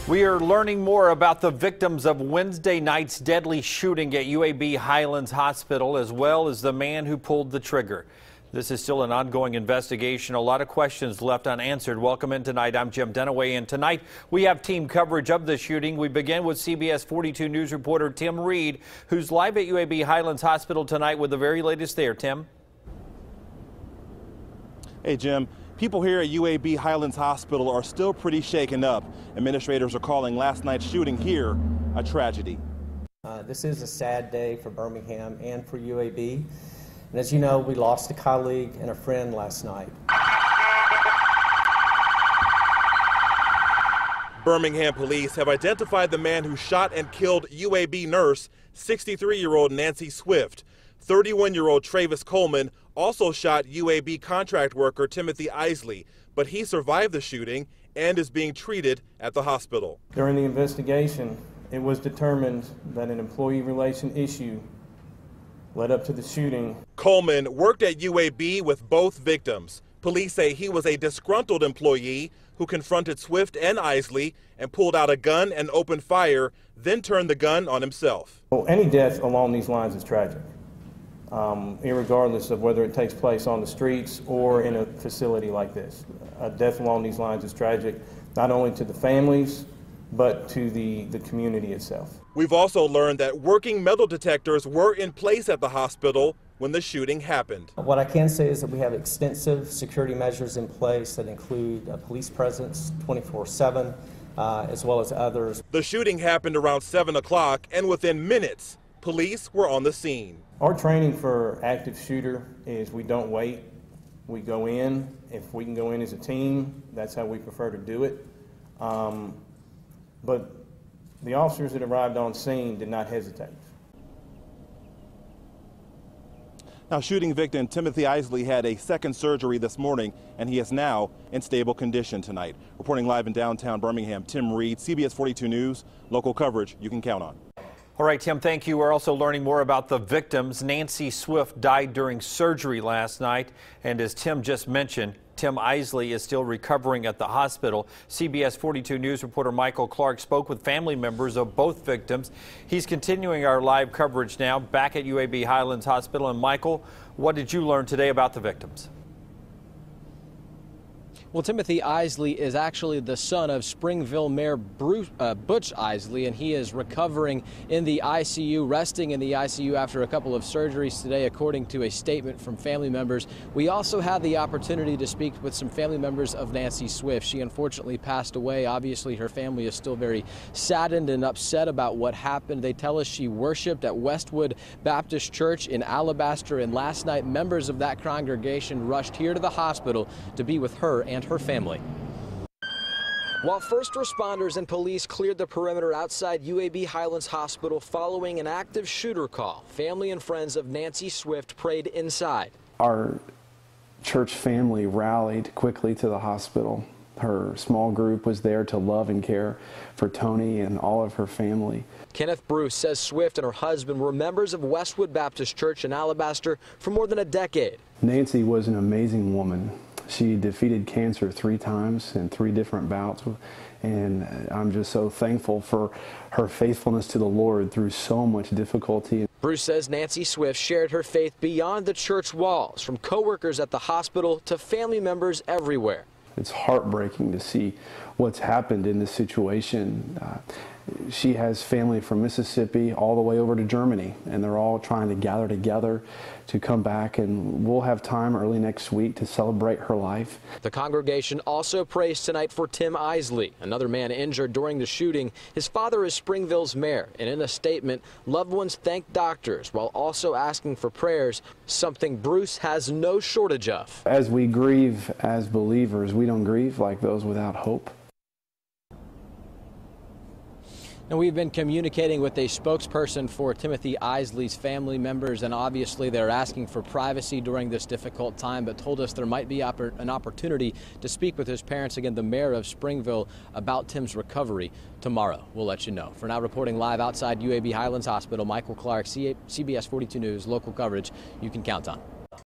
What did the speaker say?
We are learning more about the victims of Wednesday night's deadly shooting at UAB Highlands Hospital, as well as the man who pulled the trigger. This is still an ongoing investigation. A lot of questions left unanswered. Welcome in tonight. I'm Jim Dunaway, and tonight we have team coverage of the shooting. We begin with CBS 42 News reporter Tim Reed, who's live at UAB Highlands Hospital tonight with the very latest there. Tim? Hey, Jim. People here at UAB Highlands Hospital are still pretty shaken up. Administrators are calling last night's shooting here a tragedy. This is a sad day for Birmingham and for UAB. And as you know, we lost a colleague and a friend last night. Birmingham police have identified the man who shot and killed UAB nurse, 63-year-old Nancy Swift. 31-year-old Travis Coleman also shot UAB contract worker Timothy Isley, but he survived the shooting and is being treated at the hospital. During the investigation, it was determined that an employee relation issue led up to the shooting. Coleman worked at UAB with both victims. Police say he was a disgruntled employee who confronted Swift and Isley and pulled out a gun and opened fire, then turned the gun on himself. Well, any death along these lines is tragic, irregardless of whether it takes place on the streets or in a facility like this. A death along these lines is tragic, not only to the families, but to the community itself. We've also learned that working metal detectors were in place at the hospital when the shooting happened. What I can say is that we have extensive security measures in place that include a police presence 24/7, as well as others. The shooting happened around 7 o'clock, and within minutes, police were on the scene. Our training for active shooter is we don't wait. We go in. If we can go in as a team, that's how we prefer to do it. But the officers that arrived on scene did not hesitate. Now, shooting victim Timothy Isley had a second surgery this morning, and he is now in stable condition tonight. Reporting live in downtown Birmingham, Tim Reed, CBS 42 News, local coverage you can count on. All right, Tim, thank you. We're also learning more about the victims. Nancy Swift died during surgery last night, and as Tim just mentioned, Tim Isley is still recovering at the hospital. CBS 42 News reporter Michael Clark spoke with family members of both victims. He's continuing our live coverage now back at UAB Highlands Hospital. And Michael, what did you learn today about the victims? Well, Timothy Isley is actually the son of Springville Mayor Butch Isley, and he is recovering in the ICU, resting in the ICU after a couple of surgeries today, according to a statement from family members. We also had the opportunity to speak with some family members of Nancy Swift. She unfortunately passed away. Obviously, her family is still very saddened and upset about what happened. They tell us she worshiped at Westwood Baptist Church in Alabaster, and last night members of that congregation rushed here to the hospital to be with her and her family. While first responders and police cleared the perimeter outside UAB Highlands Hospital following an active shooter call, family and friends of Nancy Swift prayed inside. Our church family rallied quickly to the hospital. Her small group was there to love and care for Tony and all of her family. Kenneth Bruce says Swift and her husband were members of Westwood Baptist Church in Alabaster for more than a decade. Nancy was an amazing woman. She defeated cancer 3 times in 3 different bouts, and I'm just so thankful for her faithfulness to the Lord through so much difficulty. Bruce says Nancy Swift shared her faith beyond the church walls, from co-workers at the hospital to family members everywhere. It's heartbreaking to see what's happened in this situation. She has family from Mississippi all the way over to Germany, and they're all trying to gather together to come back, and we'll have time early next week to celebrate her life. The congregation also prays tonight for Tim Isley, another man injured during the shooting. His father is Springville's mayor, and in a statement, loved ones thanked doctors while also asking for prayers, something Bruce has no shortage of. As we grieve as believers, we don't grieve like those without hope. And we've been communicating with a spokesperson for Timothy Isley's family members, and obviously they're asking for privacy during this difficult time, but told us there might be an opportunity to speak with his parents, again, the mayor of Springville, about Tim's recovery tomorrow. We'll let you know. For now, reporting live outside UAB Highlands Hospital, Michael Clark, CBS 42 News, local coverage you can count on.